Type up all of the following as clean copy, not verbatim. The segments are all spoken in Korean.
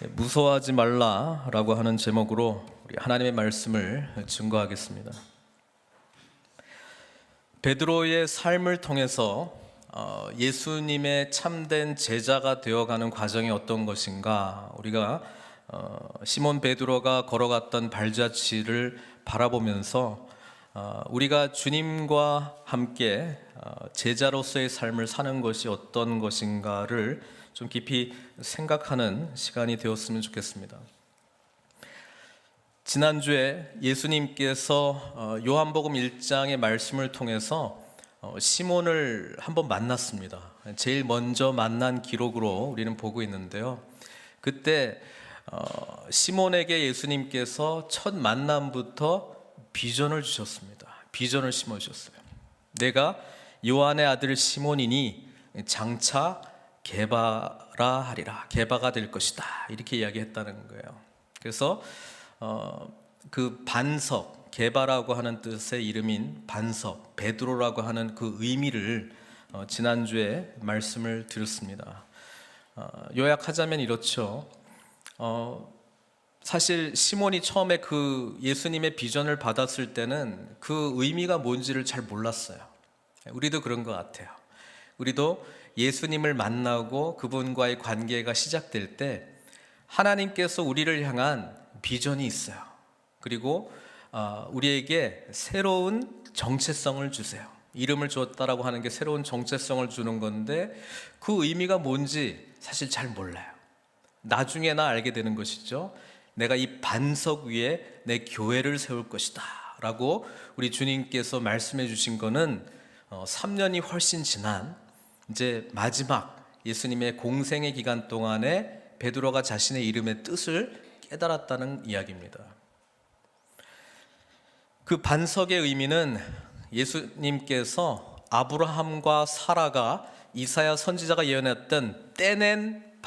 무서워하지 말라라고 하는 제목으로 우리 하나님의 말씀을 증거하겠습니다. 베드로의 삶을 통해서 예수님의 참된 제자가 되어가는 과정이 어떤 것인가, 우리가 시몬 베드로가 걸어갔던 발자취를 바라보면서 우리가 주님과 함께 제자로서의 삶을 사는 것이 어떤 것인가를 좀 깊이 생각하는 시간이 되었으면 좋겠습니다. 지난주에 예수님께서 요한복음 1장의 말씀을 통해서 시몬을 한번 만났습니다. 제일 먼저 만난 기록으로 우리는 보고 있는데요. 그때 시몬에게 예수님께서 첫 만남부터 비전을 주셨습니다. 비전을 심어주셨어요. 내가 요한의 아들 시몬이니 장차 게바라 하리라, 게바가 될 것이다, 이렇게 이야기했다는 거예요. 그래서 그 반석, 게바라고 하는 뜻의 이름인 반석, 베드로라고 하는 그 의미를 지난주에 말씀을 드렸습니다. 요약하자면 이렇죠. 사실 시몬이 처음에 그 예수님의 비전을 받았을 때는 그 의미가 뭔지를 잘 몰랐어요. 우리도 그런 것 같아요. 우리도 예수님을 만나고 그분과의 관계가 시작될 때 하나님께서 우리를 향한 비전이 있어요. 그리고 우리에게 새로운 정체성을 주세요. 이름을 주었다라고 하는 게 새로운 정체성을 주는 건데 그 의미가 뭔지 사실 잘 몰라요. 나중에나 알게 되는 것이죠. 내가 이 반석 위에 내 교회를 세울 것이다 라고 우리 주님께서 말씀해 주신 거는 3년이 훨씬 지난 이제 마지막 예수님의 공생의 기간 동안에 베드로가 자신의 이름의 뜻을 깨달았다는 이야기입니다. 그 반석의 의미는 예수님께서 아브라함과 사라가 이사야 선지자가 예언했던 떼낸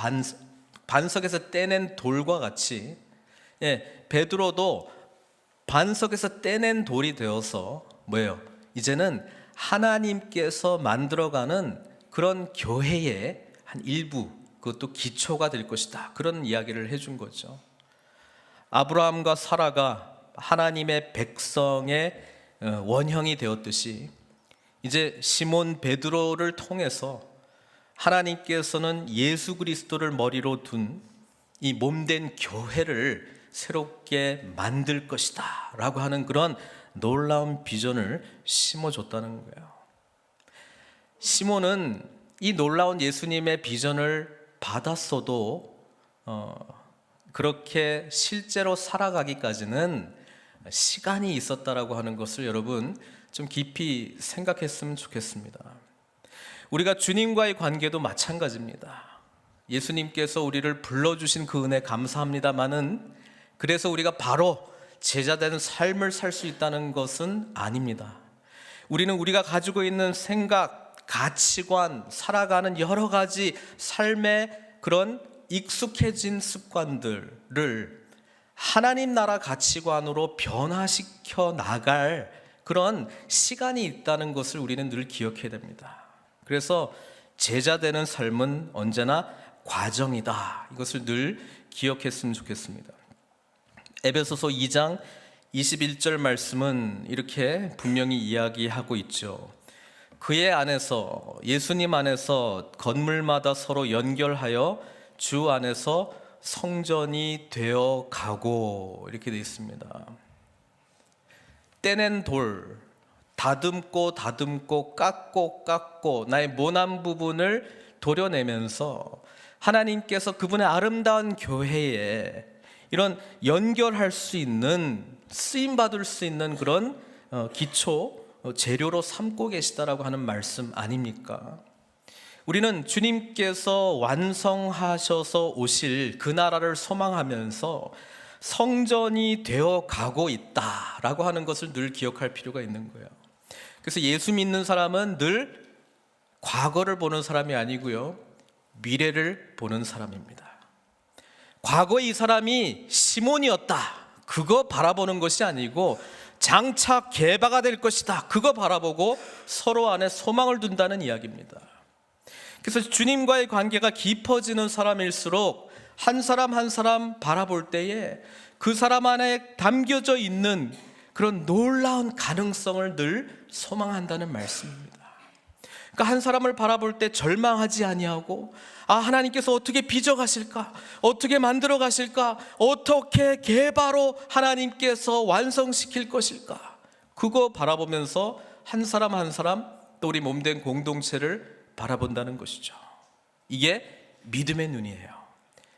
반석에서 떼낸 돌과 같이, 베드로도 반석에서 떼낸 돌이 되어서 뭐예요? 이제는 하나님께서 만들어가는 그런 교회의 한 일부, 그것도 기초가 될 것이다, 그런 이야기를 해준 거죠. 아브라함과 사라가 하나님의 백성의 원형이 되었듯이 이제 시몬 베드로를 통해서 하나님께서는 예수 그리스도를 머리로 둔 이 몸된 교회를 새롭게 만들 것이다 라고 하는 그런 놀라운 비전을 심어줬다는 거예요. 시몬은 이 놀라운 예수님의 비전을 받았어도 그렇게 실제로 살아가기까지는 시간이 있었다라고 하는 것을 여러분 좀 깊이 생각했으면 좋겠습니다. 우리가 주님과의 관계도 마찬가지입니다. 예수님께서 우리를 불러주신 그 은혜 감사합니다마는 그래서 우리가 바로 제자되는 삶을 살 수 있다는 것은 아닙니다. 우리는 우리가 가지고 있는 생각, 가치관, 살아가는 여러 가지 삶의 그런 익숙해진 습관들을 하나님 나라 가치관으로 변화시켜 나갈 그런 시간이 있다는 것을 우리는 늘 기억해야 됩니다. 그래서 제자되는 삶은 언제나 과정이다, 이것을 늘 기억했으면 좋겠습니다. 에베소서 2장 21절 말씀은 이렇게 분명히 이야기하고 있죠. 그의 안에서, 예수님 안에서 건물마다 서로 연결하여 주 안에서 성전이 되어 가고, 이렇게 되어 있습니다. 떼낸 돌, 다듬고 깎고 나의 모난 부분을 도려내면서 하나님께서 그분의 아름다운 교회에 이런 연결할 수 있는, 쓰임받을 수 있는 그런 기초 재료로 삼고 계시다라고 하는 말씀 아닙니까? 우리는 주님께서 완성하셔서 오실 그 나라를 소망하면서 성전이 되어 가고 있다라고 하는 것을 늘 기억할 필요가 있는 거예요. 그래서 예수 믿는 사람은 늘 과거를 보는 사람이 아니고요, 미래를 보는 사람입니다. 과거에 이 사람이 시몬이었다, 그거 바라보는 것이 아니고 장차 게바가 될 것이다, 그거 바라보고 서로 안에 소망을 둔다는 이야기입니다. 그래서 주님과의 관계가 깊어지는 사람일수록 한 사람 한 사람 바라볼 때에 그 사람 안에 담겨져 있는 그런 놀라운 가능성을 늘 소망한다는 말씀입니다. 그러니까 한 사람을 바라볼 때 절망하지 아니하고, 하나님께서 어떻게 빚어 가실까? 어떻게 만들어 가실까? 어떻게 개바로 하나님께서 완성시킬 것일까? 그거 바라보면서 한 사람 한 사람, 또 우리 몸된 공동체를 바라본다는 것이죠. 이게 믿음의 눈이에요.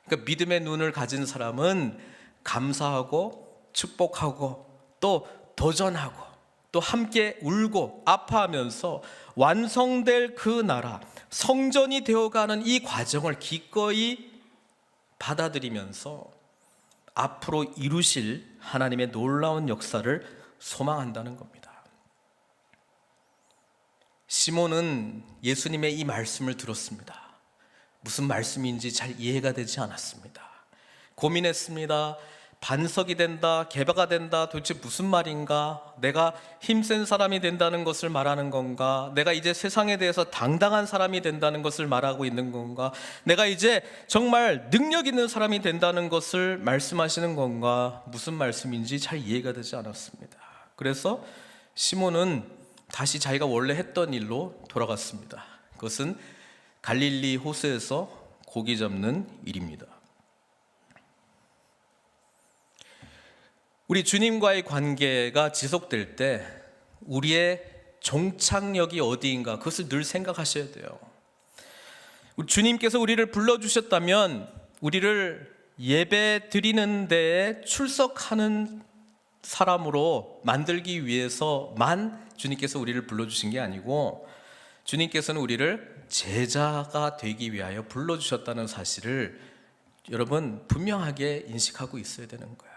그러니까 믿음의 눈을 가진 사람은 감사하고 축복하고 또 도전하고 또 함께 울고 아파하면서 완성될 그 나라, 성전이 되어가는 이 과정을 기꺼이 받아들이면서 앞으로 이루실 하나님의 놀라운 역사를 소망한다는 겁니다. 시몬은 예수님의 이 말씀을 들었습니다. 무슨 말씀인지 잘 이해가 되지 않았습니다. 고민했습니다. 반석이 된다, 개바가 된다, 도대체 무슨 말인가? 내가 힘센 사람이 된다는 것을 말하는 건가? 내가 이제 세상에 대해서 당당한 사람이 된다는 것을 말하고 있는 건가? 내가 이제 정말 능력 있는 사람이 된다는 것을 말씀하시는 건가? 무슨 말씀인지 잘 이해가 되지 않았습니다. 그래서 시몬은 다시 자기가 원래 했던 일로 돌아갔습니다. 그것은 갈릴리 호수에서 고기 잡는 일입니다. 우리 주님과의 관계가 지속될 때 우리의 종착역이 어디인가, 그것을 늘 생각하셔야 돼요. 주님께서 우리를 불러주셨다면 우리를 예배 드리는 데에 출석하는 사람으로 만들기 위해서만 주님께서 우리를 불러주신 게 아니고, 주님께서는 우리를 제자가 되기 위하여 불러주셨다는 사실을 여러분 분명하게 인식하고 있어야 되는 거예요.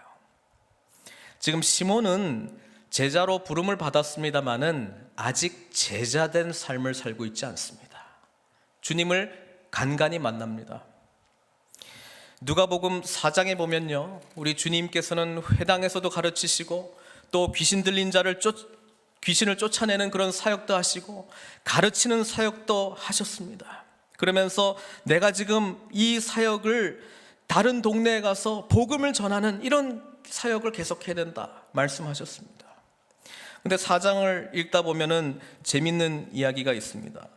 지금 시몬은 제자로 부름을 받았습니다마는 아직 제자된 삶을 살고 있지 않습니다. 주님을 간간히 만납니다. 누가복음 4장에 보면요, 우리 주님께서는 회당에서도 가르치시고 또 귀신 들린 자를 귀신을 쫓아내는 그런 사역도 하시고 가르치는 사역도 하셨습니다. 그러면서 내가 지금 이 사역을 다른 동네에 가서 복음을 전하는 이런 사역을 계속해야 된다 말씀하셨습니다. 근데 4장을 읽다 보면은 재밌는 이야기가 있습니다.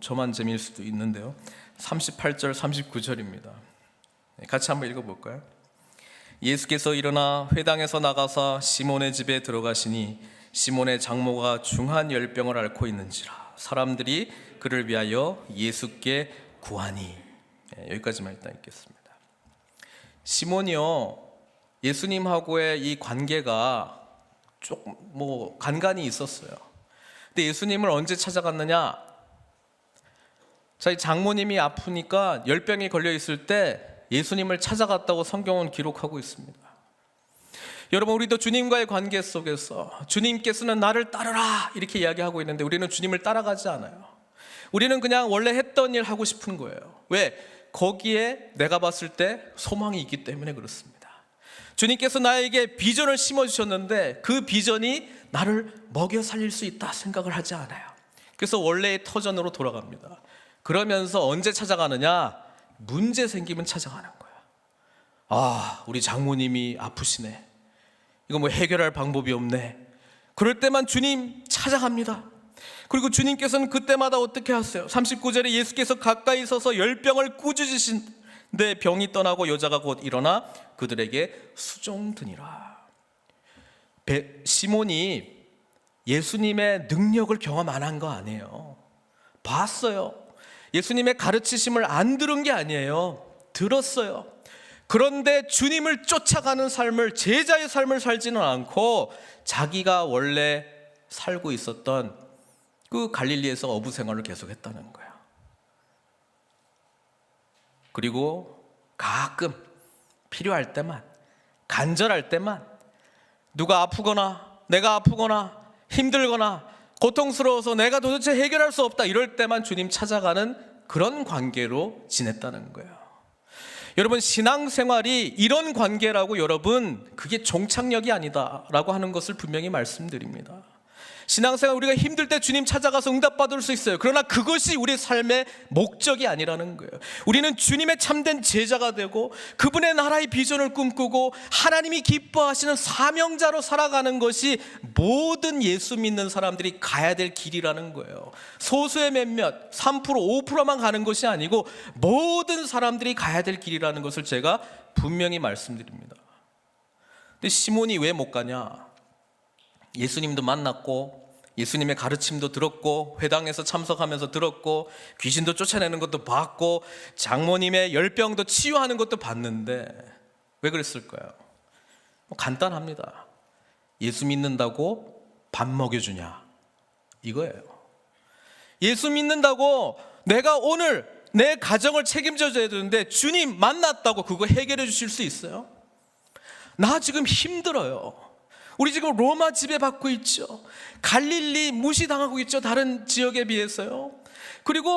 저만 재미일 수도 있는데요. 38절 39절입니다. 같이 한번 읽어볼까요? 예수께서 일어나 회당에서 나가사 시몬의 집에 들어가시니 시몬의 장모가 중한 열병을 앓고 있는지라 사람들이 그를 위하여 예수께 구하니. 여기까지만 일단 읽겠습니다. 시몬이요, 예수님하고의 이 관계가 조금 간간이 있었어요. 근데 예수님을 언제 찾아갔느냐? 자기 장모님이 아프니까 열병이 걸려 있을 때 예수님을 찾아갔다고 성경은 기록하고 있습니다. 여러분, 우리도 주님과의 관계 속에서 주님께서는 나를 따르라 이렇게 이야기하고 있는데 우리는 주님을 따라가지 않아요. 우리는 그냥 원래 했던 일 하고 싶은 거예요. 왜? 거기에 내가 봤을 때 소망이 있기 때문에 그렇습니다. 주님께서 나에게 비전을 심어주셨는데 그 비전이 나를 먹여 살릴 수 있다 생각을 하지 않아요. 그래서 원래의 터전으로 돌아갑니다. 그러면서 언제 찾아가느냐? 문제 생기면 찾아가는 거예요. 우리 장모님이 아프시네. 이거 해결할 방법이 없네. 그럴 때만 주님 찾아갑니다. 그리고 주님께서는 그때마다 어떻게 하세요? 39절에 예수께서 가까이 서서 열병을 꾸짖으신데 병이 떠나고 여자가 곧 일어나 그들에게 수종드니라. 시몬이 예수님의 능력을 경험 안 한 거 아니에요. 봤어요. 예수님의 가르치심을 안 들은 게 아니에요. 들었어요. 그런데 주님을 쫓아가는 삶을, 제자의 삶을 살지는 않고 자기가 원래 살고 있었던 그 갈릴리에서 어부 생활을 계속했다는 거예요. 그리고 가끔 필요할 때만, 간절할 때만, 누가 아프거나 내가 아프거나 힘들거나 고통스러워서 내가 도대체 해결할 수 없다 이럴 때만 주님 찾아가는 그런 관계로 지냈다는 거예요. 여러분, 신앙생활이 이런 관계라고, 여러분 그게 종착역이 아니다라고 하는 것을 분명히 말씀드립니다. 신앙생활 우리가 힘들 때 주님 찾아가서 응답받을 수 있어요. 그러나 그것이 우리 삶의 목적이 아니라는 거예요. 우리는 주님의 참된 제자가 되고 그분의 나라의 비전을 꿈꾸고 하나님이 기뻐하시는 사명자로 살아가는 것이 모든 예수 믿는 사람들이 가야 될 길이라는 거예요. 소수의 몇몇 3% 5%만 가는 것이 아니고 모든 사람들이 가야 될 길이라는 것을 제가 분명히 말씀드립니다. 근데 시몬이 왜 못 가냐? 예수님도 만났고 예수님의 가르침도 들었고 회당에서 참석하면서 들었고 귀신도 쫓아내는 것도 봤고 장모님의 열병도 치유하는 것도 봤는데 왜 그랬을까요? 간단합니다. 예수 믿는다고 밥 먹여주냐 이거예요. 예수 믿는다고 내가 오늘 내 가정을 책임져줘야 되는데 주님 만났다고 그거 해결해 주실 수 있어요? 나 지금 힘들어요. 우리 지금 로마 지배받고 있죠. 갈릴리 무시당하고 있죠. 다른 지역에 비해서요. 그리고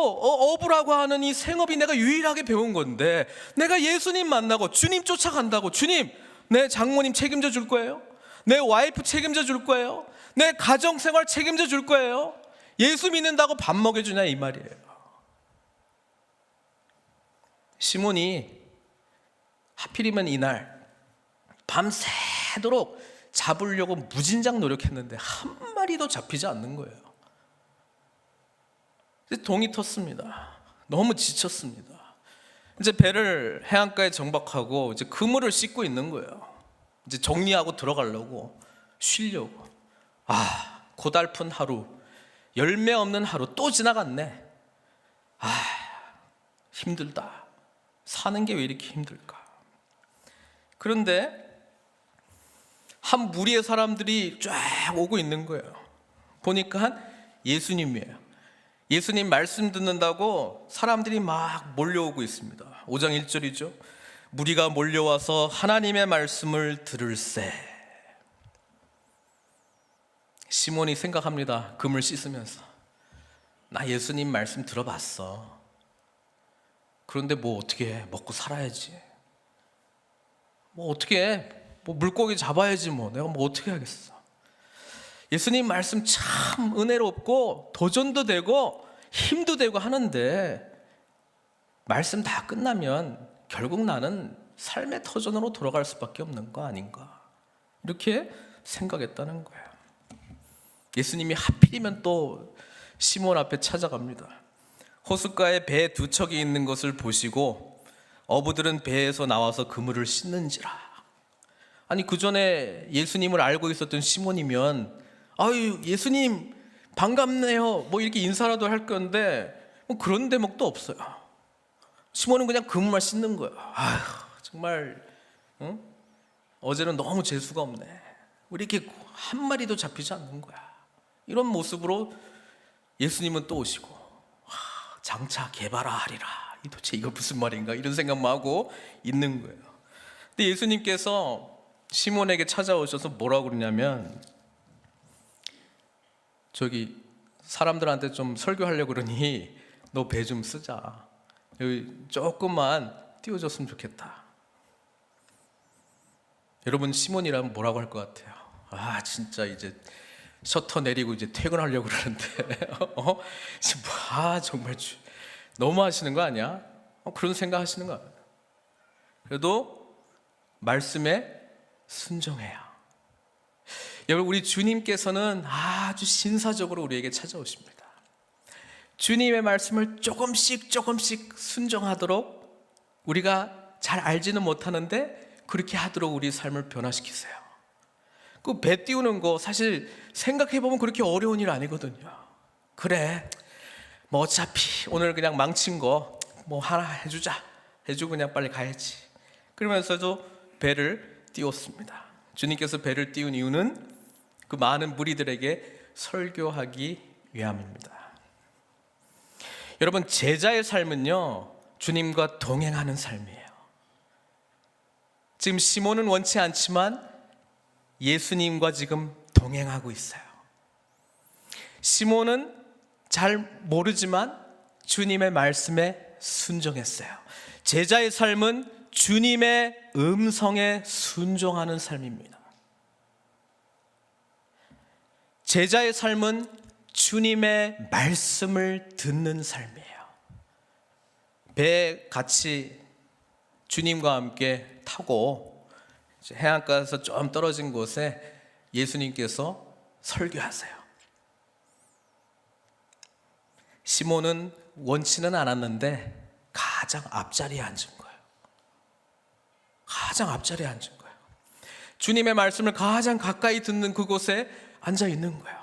어부라고 하는 이 생업이 내가 유일하게 배운 건데 내가 예수님 만나고 주님 쫓아간다고 주님 내 장모님 책임져 줄 거예요? 내 와이프 책임져 줄 거예요? 내 가정생활 책임져 줄 거예요? 예수 믿는다고 밥 먹여주냐 이 말이에요. 시몬이 하필이면 이날 밤새도록 잡으려고 무진장 노력했는데 한 마리도 잡히지 않는 거예요. 동이 텄습니다. 너무 지쳤습니다. 이제 배를 해안가에 정박하고 이제 그물을 씻고 있는 거예요. 이제 정리하고 들어가려고 쉬려고. 고달픈 하루, 열매 없는 하루 또 지나갔네. 힘들다. 사는 게 왜 이렇게 힘들까? 그런데 한 무리의 사람들이 쫙 오고 있는 거예요. 보니까 예수님이에요. 예수님 말씀 듣는다고 사람들이 막 몰려오고 있습니다. 5장 1절이죠. 무리가 몰려와서 하나님의 말씀을 들을세. 시몬이 생각합니다. 금을 씻으면서 나 예수님 말씀 들어봤어. 그런데 뭐 어떻게 해? 먹고 살아야지. 뭐 어떻게 해? 뭐 물고기 잡아야지 뭐 내가 뭐 어떻게 하겠어. 예수님 말씀 참 은혜롭고 도전도 되고 힘도 되고 하는데 말씀 다 끝나면 결국 나는 삶의 터전으로 돌아갈 수밖에 없는 거 아닌가 이렇게 생각했다는 거예요. 예수님이 하필이면 또 시몬 앞에 찾아갑니다. 호숫가에 배 두 척이 있는 것을 보시고 어부들은 배에서 나와서 그물을 씻는지라. 아니 그 전에 예수님을 알고 있었던 시몬이면 아유 예수님 반갑네요 뭐 이렇게 인사라도 할 건데 뭐 그런 대목도 없어요. 시몬은 그냥 그물만 씻는 거예요. 아휴 정말 어제는 너무 재수가 없네. 왜 이렇게 한 마리도 잡히지 않는 거야. 이런 모습으로 예수님은 또 오시고 장차 개발하리라. 도대체 이거 무슨 말인가 이런 생각만 하고 있는 거예요. 근데 예수님께서 시몬에게 찾아오셔서 뭐라고 그러냐면 저기 사람들한테 좀 설교하려고 그러니 너 배 좀 쓰자. 여기 조금만 띄워줬으면 좋겠다. 여러분 시몬이라면 뭐라고 할 것 같아요? 진짜 이제 셔터 내리고 이제 퇴근하려고 그러는데 정말 너무 하시는 거 아니야? 그런 생각 하시는 거 아니야? 그래도 말씀에 순종해야. 여러분 우리 주님께서는 아주 신사적으로 우리에게 찾아오십니다. 주님의 말씀을 조금씩 순종하도록 우리가 잘 알지는 못하는데 그렇게 하도록 우리 삶을 변화시키세요. 그 배 띄우는 거 사실 생각해보면 그렇게 어려운 일 아니거든요. 그래 뭐 어차피 오늘 그냥 망친 거 뭐 하나 해주고 그냥 빨리 가야지. 그러면서도 배를 띄웠습니다. 주님께서 배를 띄운 이유는 그 많은 무리들에게 설교하기 위함입니다. 여러분 제자의 삶은요 주님과 동행하는 삶이에요. 지금 시몬은 원치 않지만 예수님과 지금 동행하고 있어요. 시몬은 잘 모르지만 주님의 말씀에 순종했어요. 제자의 삶은 주님의 음성에 순종하는 삶입니다. 제자의 삶은 주님의 말씀을 듣는 삶이에요. 배에 같이 주님과 함께 타고 해안가에서 좀 떨어진 곳에 예수님께서 설교하세요. 시몬은 원치는 않았는데 가장 앞자리에 앉은 거예요. 가장 앞자리에 앉은 거예요. 주님의 말씀을 가장 가까이 듣는 그곳에 앉아 있는 거예요.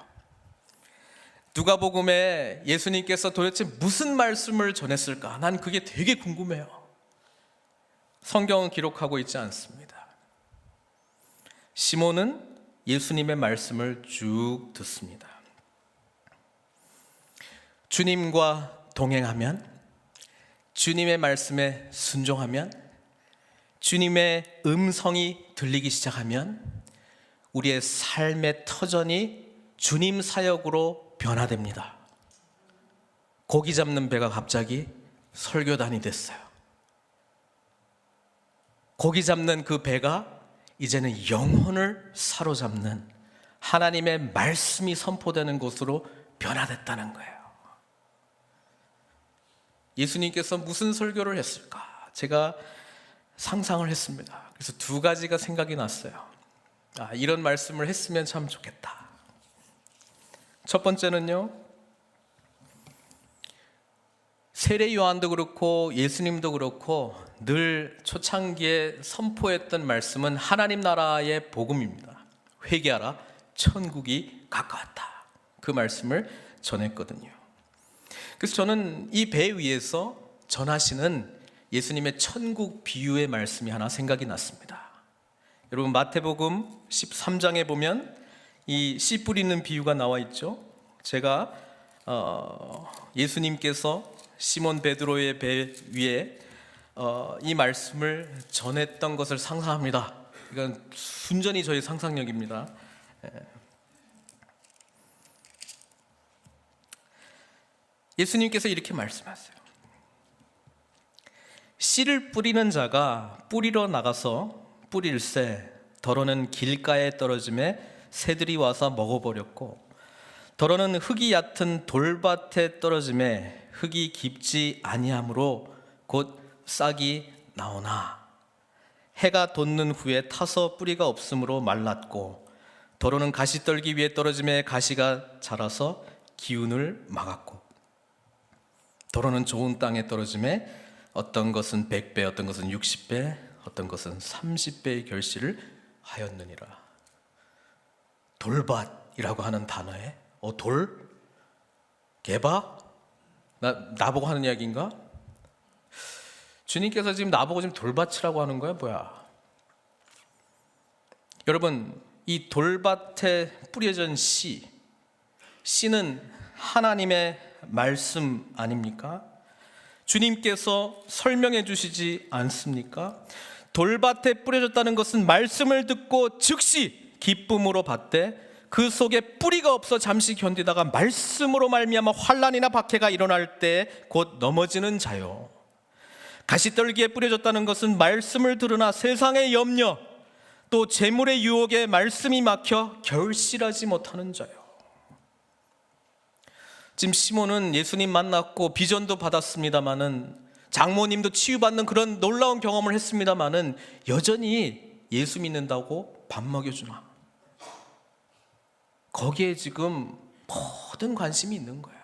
누가복음에 예수님께서 도대체 무슨 말씀을 전했을까? 난 그게 되게 궁금해요. 성경은 기록하고 있지 않습니다. 시몬은 예수님의 말씀을 쭉 듣습니다. 주님과 동행하면, 주님의 말씀에 순종하면, 주님의 음성이 들리기 시작하면 우리의 삶의 터전이 주님 사역으로 변화됩니다. 고기 잡는 배가 갑자기 설교단이 됐어요. 고기 잡는 그 배가 이제는 영혼을 사로잡는 하나님의 말씀이 선포되는 곳으로 변화됐다는 거예요. 예수님께서 무슨 설교를 했을까? 제가 상상을 했습니다. 그래서 두 가지가 생각이 났어요. 이런 말씀을 했으면 참 좋겠다. 첫 번째는요, 세례 요한도 그렇고 예수님도 그렇고 늘 초창기에 선포했던 말씀은 하나님 나라의 복음입니다. 회개하라, 천국이 가까웠다. 그 말씀을 전했거든요. 그래서 저는 이 배 위에서 전하시는 예수님의 천국 비유의 말씀이 하나 생각이 났습니다. 여러분, 마태복음 13장에 보면 이 씨 뿌리는 비유가 나와 있죠. 제가 예수님께서 시몬 베드로의 배 위에 이 말씀을 전했던 것을 상상합니다. 이건 순전히 저의 상상력입니다. 예수님께서 이렇게 말씀하세요. 씨를 뿌리는 자가 뿌리러 나가서 뿌릴새 더러는 길가에 떨어짐에 새들이 와서 먹어버렸고, 더러는 흙이 얕은 돌밭에 떨어짐에 흙이 깊지 아니하므로 곧 싹이 나오나, 해가 돋는 후에 타서 뿌리가 없으므로 말랐고, 더러는 가시떨기 위에 떨어짐에 가시가 자라서 기운을 막았고, 더러는 좋은 땅에 떨어짐에 어떤 것은 100배, 어떤 것은 60배, 어떤 것은 30배의 결실을 하였느니라. 돌밭이라고 하는 단어에 돌? 개바? 나보고 하는 이야기인가? 주님께서 지금 나보고 지금 돌밭이라고 하는 거야, 뭐야? 여러분, 이 돌밭에 뿌려진 씨는 하나님의 말씀 아닙니까? 주님께서 설명해 주시지 않습니까? 돌밭에 뿌려졌다는 것은 말씀을 듣고 즉시 기쁨으로 받되 그 속에 뿌리가 없어 잠시 견디다가 말씀으로 말미암아 환난이나 박해가 일어날 때 곧 넘어지는 자요. 가시떨기에 뿌려졌다는 것은 말씀을 들으나 세상의 염려 또 재물의 유혹에 말씀이 막혀 결실하지 못하는 자요. 지금 시몬은 예수님 만났고 비전도 받았습니다마는, 장모님도 치유받는 그런 놀라운 경험을 했습니다마는 여전히 예수 믿는다고 밥 먹여주나? 거기에 지금 모든 관심이 있는 거예요.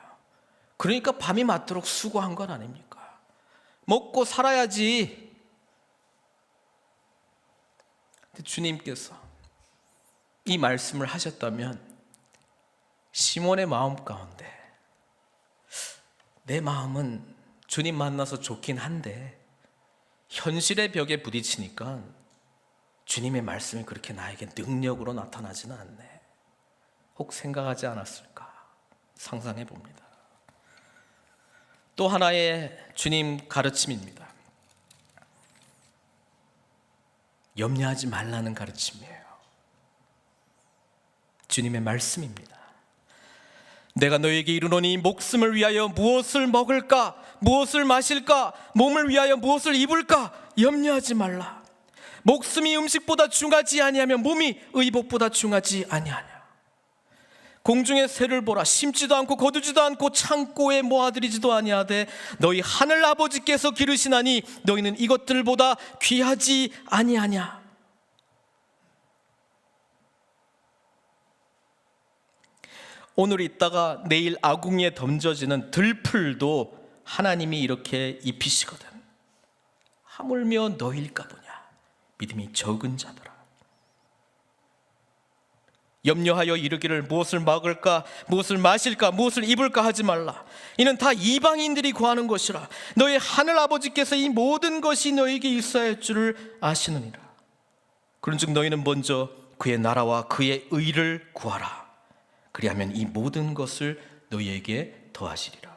그러니까 밤이 맞도록 수고한 건 아닙니까? 먹고 살아야지. 근데 주님께서 이 말씀을 하셨다면 시몬의 마음 가운데, 내 마음은 주님 만나서 좋긴 한데 현실의 벽에 부딪히니까 주님의 말씀이 그렇게 나에게 능력으로 나타나지는 않네, 혹 생각하지 않았을까 상상해 봅니다. 또 하나의 주님 가르침입니다. 염려하지 말라는 가르침이에요. 주님의 말씀입니다. 내가 너에게 이르노니 목숨을 위하여 무엇을 먹을까, 무엇을 마실까, 몸을 위하여 무엇을 입을까 염려하지 말라. 목숨이 음식보다 중하지 아니하며 몸이 의복보다 중하지 아니하냐. 공중의 새를 보라. 심지도 않고 거두지도 않고 창고에 모아들이지도 아니하되 너희 하늘 아버지께서 기르시나니 너희는 이것들보다 귀하지 아니하냐. 오늘 있다가 내일 아궁이에 던져지는 들풀도 하나님이 이렇게 입히시거든. 하물며 너희일까 보냐, 믿음이 적은 자들아. 염려하여 이르기를 무엇을 먹을까, 무엇을 마실까, 무엇을 입을까 하지 말라. 이는 다 이방인들이 구하는 것이라. 너희 하늘 아버지께서 이 모든 것이 너희에게 있어야 할 줄을 아시느니라. 그런즉 너희는 먼저 그의 나라와 그의 의를 구하라. 그리하면 이 모든 것을 너희에게 더하시리라.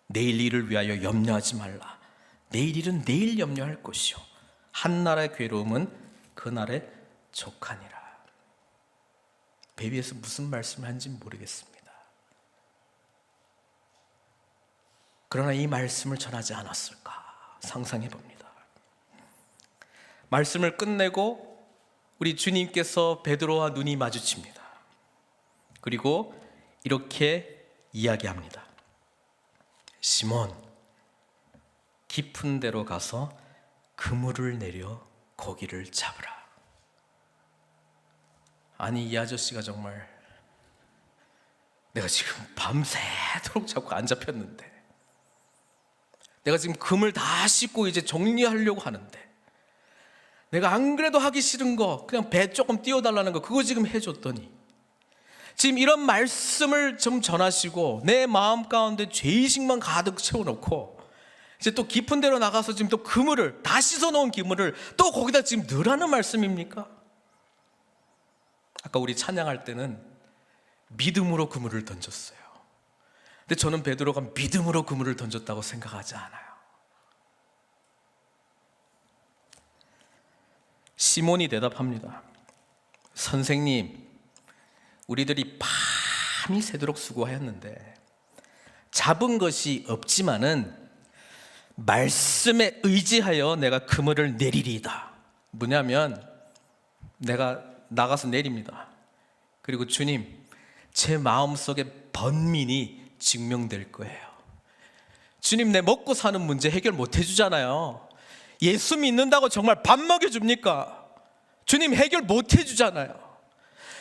내일 일을 위하여 염려하지 말라. 내일 일은 내일 염려할 것이요 한 날의 괴로움은 그 날에 족하니라. 베비에서 무슨 말씀을 하는지 모르겠습니다. 그러나 이 말씀을 전하지 않았을까 상상해 봅니다. 말씀을 끝내고 우리 주님께서 베드로와 눈이 마주칩니다. 그리고 이렇게 이야기합니다. 시몬, 깊은 데로 가서 그물을 내려 고기를 잡으라. 아니, 이 아저씨가 정말 내가 지금 밤새도록 자꾸 안 잡혔는데, 내가 지금 그물 다 씻고 이제 정리하려고 하는데, 내가 안 그래도 하기 싫은 거 그냥 배 조금 띄워달라는 거 그거 지금 해줬더니 지금 이런 말씀을 좀 전하시고 내 마음 가운데 죄의식만 가득 채워놓고 이제 또 깊은 데로 나가서 지금 또 그물을 다 씻어놓은 그물을 또 거기다 지금 넣으라는 말씀입니까? 아까 우리 찬양할 때는 믿음으로 그물을 던졌어요. 근데 저는 베드로가 믿음으로 그물을 던졌다고 생각하지 않아요. 시몬이 대답합니다. 선생님, 우리들이 밤이 새도록 수고하였는데 잡은 것이 없지만은 말씀에 의지하여 내가 그물을 내리리이다. 뭐냐면 내가 나가서 내립니다. 그리고 주님, 제 마음속에 번민이 증명될 거예요. 주님, 내 먹고 사는 문제 해결 못 해주잖아요. 예수 믿는다고 정말 밥 먹여줍니까? 주님, 해결 못 해주잖아요.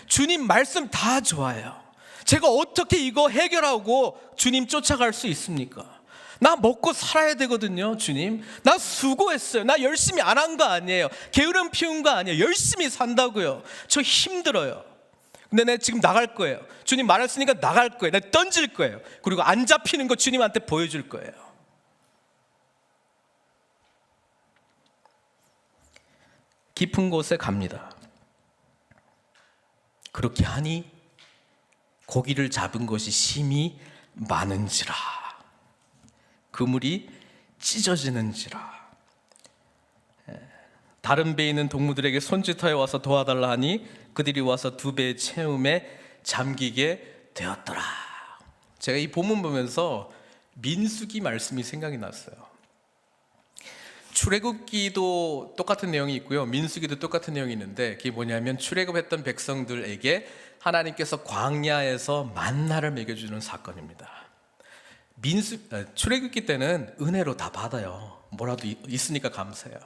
주님 말씀 다 좋아요. 제가 어떻게 이거 해결하고 주님 쫓아갈 수 있습니까? 나 먹고 살아야 되거든요. 주님, 나 수고했어요. 나 열심히 안 한 거 아니에요. 게으름 피운 거 아니에요. 열심히 산다고요. 저 힘들어요. 근데 내가 지금 나갈 거예요. 주님 말했으니까 나갈 거예요. 내가 던질 거예요. 그리고 안 잡히는 거 주님한테 보여줄 거예요. 깊은 곳에 갑니다. 그렇게 하니 고기를 잡은 것이 심히 많은지라, 그물이 찢어지는지라. 다른 배에 있는 동무들에게 손짓하여 와서 도와달라 하니 그들이 와서 두 배의 채움에 잠기게 되었더라. 제가 이 본문 보면서 민수기 말씀이 생각이 났어요. 출애굽기도 똑같은 내용이 있고요, 민수기도 똑같은 내용이 있는데, 그게 뭐냐면 출애굽했던 백성들에게 하나님께서 광야에서 만나를 먹여주는 사건입니다. 출애굽기 때는 은혜로 다 받아요. 뭐라도 있으니까 감사해요.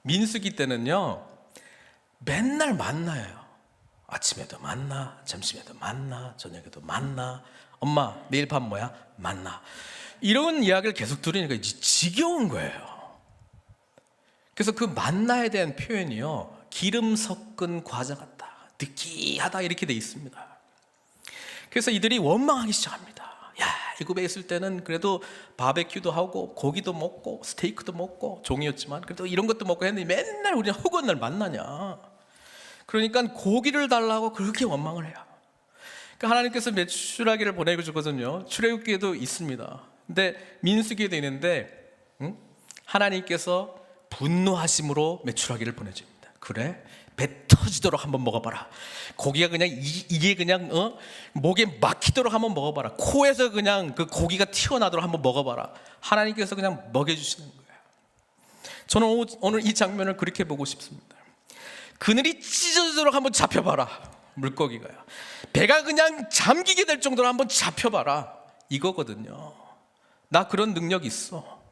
민수기 때는요, 맨날 만나예요. 아침에도 만나, 점심에도 만나, 저녁에도 만나. 엄마, 내일 밥 뭐야? 만나. 이런 이야기를 계속 들으니까 이제 지겨운 거예요. 그래서 그 만나에 대한 표현이요, 기름 섞은 과자 같다, 느끼하다, 이렇게 돼 있습니다. 그래서 이들이 원망하기 시작합니다. 야, 애굽에 있을 때는 그래도 바베큐도 하고 고기도 먹고 스테이크도 먹고, 종이었지만 그래도 이런 것도 먹고 했는데 맨날 우리는 허구한 날 만나냐. 그러니까 고기를 달라고 그렇게 원망을 해요. 그러니까 하나님께서 메추라기를 보내주거든요. 출애굽기에도 있습니다. 근데 민수기에도 있는데, 하나님께서 분노하심으로 메추라기를 보내줍니다. 그래? 배 터지도록 한번 먹어봐라. 고기가 그냥 이게 그냥 목에 막히도록 한번 먹어봐라. 코에서 그냥 그 고기가 튀어나도록 한번 먹어봐라. 하나님께서 그냥 먹여주시는 거예요. 저는 오늘 이 장면을 그렇게 보고 싶습니다. 그늘이 찢어지도록 한번 잡혀봐라. 물고기가요. 배가 그냥 잠기게 될 정도로 한번 잡혀봐라, 이거거든요. 나 그런 능력 있어.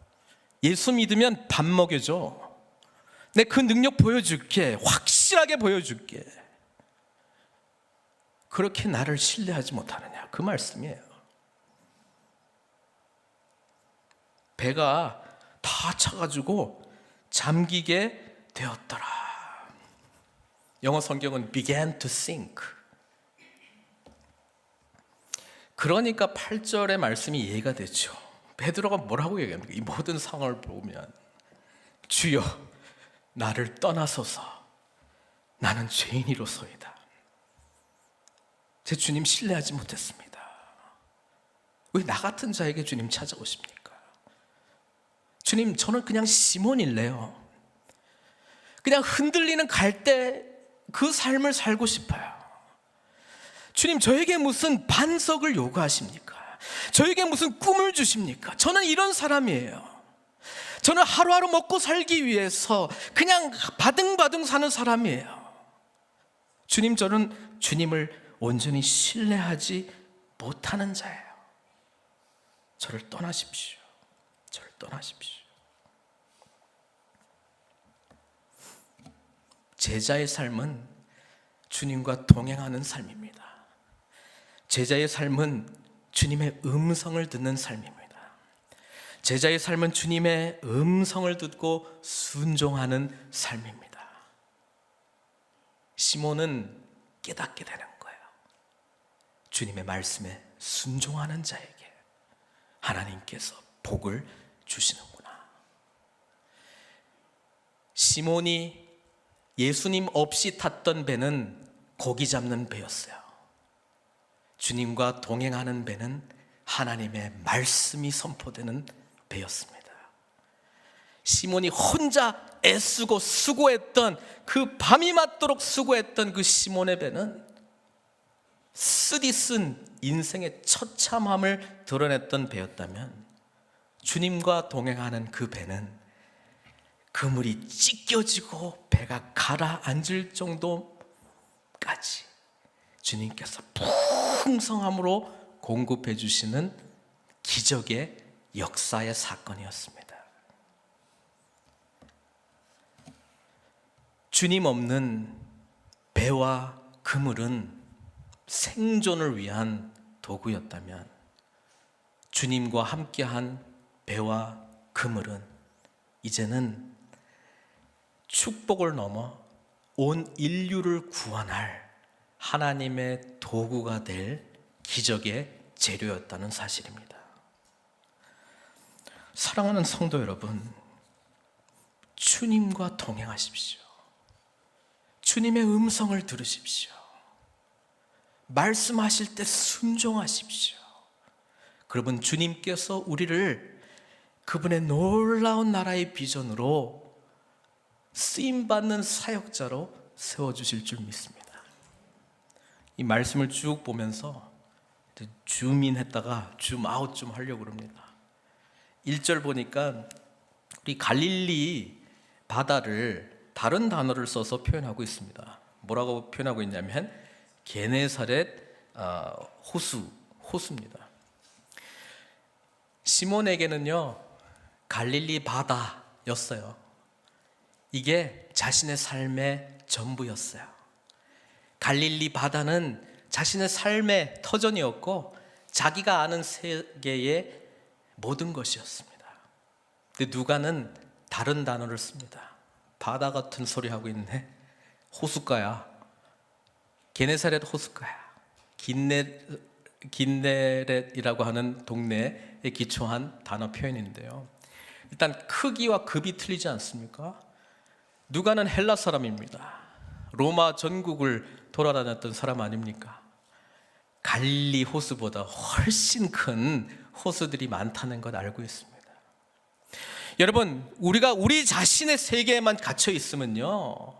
예수 믿으면 밥 먹여줘. 내 그 능력 보여줄게. 확실하게 보여줄게. 그렇게 나를 신뢰하지 못하느냐, 그 말씀이에요. 배가 다 차가지고 잠기게 되었더라. 영어 성경은 began to sink. 그러니까 8절의 말씀이 이해가 되죠. 베드로가 뭐라고 얘기합니까? 이 모든 상황을 보면 주여 나를 떠나소서, 나는 죄인이로소이다. 제 주님 신뢰하지 못했습니다. 왜 나 같은 자에게 주님 찾아오십니까? 주님, 저는 그냥 시몬일래요. 그냥 흔들리는 갈대 그 삶을 살고 싶어요. 주님, 저에게 무슨 반석을 요구하십니까? 저에게 무슨 꿈을 주십니까? 저는 이런 사람이에요. 저는 하루하루 먹고 살기 위해서 그냥 바등바등 사는 사람이에요. 주님, 저는 주님을 온전히 신뢰하지 못하는 자예요. 저를 떠나십시오. 저를 떠나십시오. 제자의 삶은 주님과 동행하는 삶입니다. 제자의 삶은 주님의 음성을 듣는 삶입니다. 제자의 삶은 주님의 음성을 듣고 순종하는 삶입니다. 시몬은 깨닫게 되는 거예요. 주님의 말씀에 순종하는 자에게 하나님께서 복을 주시는구나. 시몬이 예수님 없이 탔던 배는 고기 잡는 배였어요. 주님과 동행하는 배는 하나님의 말씀이 선포되는 배였습니다. 시몬이 혼자 애쓰고 수고했던, 그 밤이 맞도록 수고했던 그 시몬의 배는 쓰디쓴 인생의 처참함을 드러냈던 배였다면, 주님과 동행하는 그 배는 그물이 찢겨지고 배가 가라앉을 정도까지 주님께서 풍성함으로 공급해 주시는 기적의 역사의 사건이었습니다. 주님 없는 배와 그물은 생존을 위한 도구였다면, 주님과 함께한 배와 그물은 이제는 축복을 넘어 온 인류를 구원할 하나님의 도구가 될 기적의 재료였다는 사실입니다. 사랑하는 성도 여러분, 주님과 동행하십시오. 주님의 음성을 들으십시오. 말씀하실 때 순종하십시오. 그러면 주님께서 우리를 그분의 놀라운 나라의 비전으로 쓰임받는 사역자로 세워주실 줄 믿습니다. 이 말씀을 쭉 보면서 줌인 했다가 줌아웃 좀 하려고 합니다. 1절 보니까 우리 갈릴리 바다를 다른 단어를 써서 표현하고 있습니다. 뭐라고 표현하고 있냐면 게네사렛 호수입니다. 시몬에게는요, 갈릴리 바다였어요. 이게 자신의 삶의 전부였어요. 갈릴리 바다는 자신의 삶의 터전이었고 자기가 아는 세계의 모든 것이었습니다. 근데 누가는 다른 단어를 씁니다. 바다 같은 소리 하고 있네. 호숫가야. 게네사렛 호숫가야. 긴네렛이라고 하는 동네에 기초한 단어 표현인데요. 일단 크기와 급이 틀리지 않습니까? 누가는 헬라 사람입니다. 로마 전국을 돌아다녔던 사람 아닙니까? 갈릴리 호수보다 훨씬 큰 호수들이 많다는 것 알고 있습니다. 여러분, 우리가 우리 자신의 세계에만 갇혀 있으면요,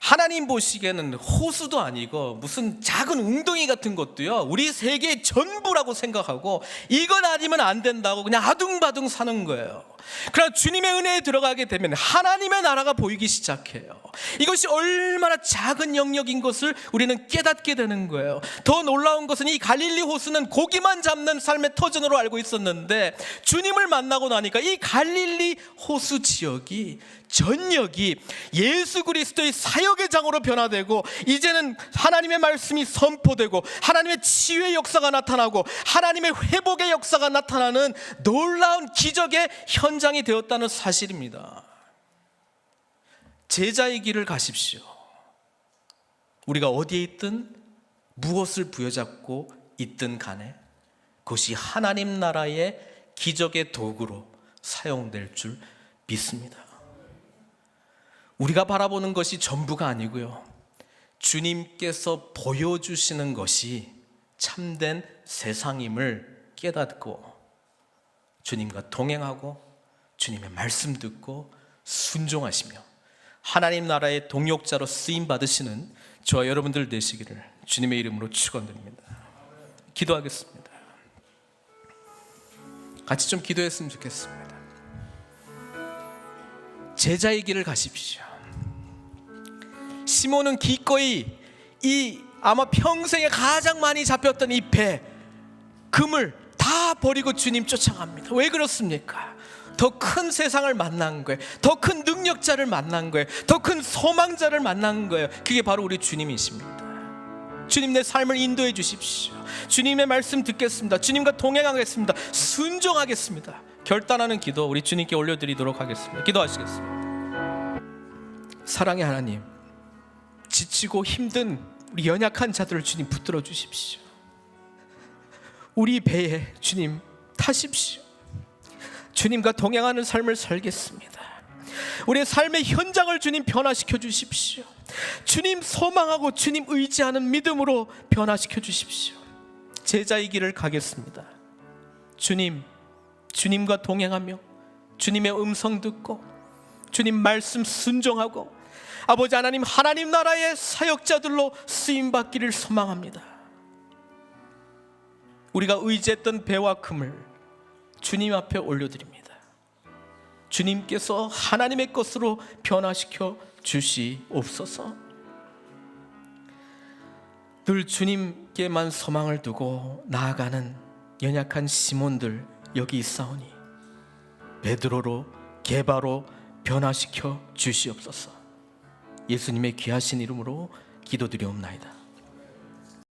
하나님 보시기에는 호수도 아니고 무슨 작은 웅덩이 같은 것도요, 우리 세계의 전부라고 생각하고 이건 아니면 안 된다고 그냥 아둥바둥 사는 거예요. 그러나 주님의 은혜에 들어가게 되면 하나님의 나라가 보이기 시작해요. 이것이 얼마나 작은 영역인 것을 우리는 깨닫게 되는 거예요. 더 놀라운 것은 이 갈릴리 호수는 고기만 잡는 삶의 터전으로 알고 있었는데, 주님을 만나고 나니까 이 갈릴리 호수 지역이, 전역이 예수 그리스도의 사역의 장으로 변화되고, 이제는 하나님의 말씀이 선포되고 하나님의 치유의 역사가 나타나고 하나님의 회복의 역사가 나타나는 놀라운 기적의 현장이 되었다는 사실입니다. 제자의 길을 가십시오. 우리가 어디에 있든 무엇을 부여잡고 있든 간에 그것이 하나님 나라의 기적의 도구로 사용될 줄 믿습니다. 우리가 바라보는 것이 전부가 아니고요, 주님께서 보여주시는 것이 참된 세상임을 깨닫고 주님과 동행하고 주님의 말씀 듣고 순종하시며 하나님 나라의 동역자로 쓰임 받으시는 저와 여러분들 되시기를 주님의 이름으로 축원드립니다. 기도하겠습니다. 같이 좀 기도했으면 좋겠습니다. 제자의 길을 가십시오. 시몬은 기꺼이 아마 평생에 가장 많이 잡혔던 이 배, 그물 다 버리고 주님 쫓아갑니다. 왜 그렇습니까? 더 큰 세상을 만난 거예요. 더 큰 능력자를 만난 거예요. 더 큰 소망자를 만난 거예요. 그게 바로 우리 주님이십니다. 주님, 내 삶을 인도해 주십시오. 주님의 말씀 듣겠습니다. 주님과 동행하겠습니다. 순종하겠습니다. 결단하는 기도 우리 주님께 올려드리도록 하겠습니다. 기도하시겠습니다. 사랑의 하나님, 지치고 힘든 우리 연약한 자들을 주님 붙들어 주십시오. 우리 배에 주님 타십시오. 주님과 동행하는 삶을 살겠습니다. 우리의 삶의 현장을 주님 변화시켜 주십시오. 주님 소망하고 주님 의지하는 믿음으로 변화시켜 주십시오. 제자의 길을 가겠습니다. 주님과 동행하며 주님의 음성 듣고 주님 말씀 순종하고 아버지 하나님, 하나님 나라의 사역자들로 쓰임받기를 소망합니다. 우리가 의지했던 배와 그물 주님 앞에 올려드립니다. 주님께서 하나님의 것으로 변화시켜 주시옵소서. 늘 주님께만 소망을 두고 나아가는 연약한 시몬들 여기 있사오니 베드로로, 게바로 변화시켜 주시옵소서. 예수님의 귀하신 이름으로 기도드리옵나이다.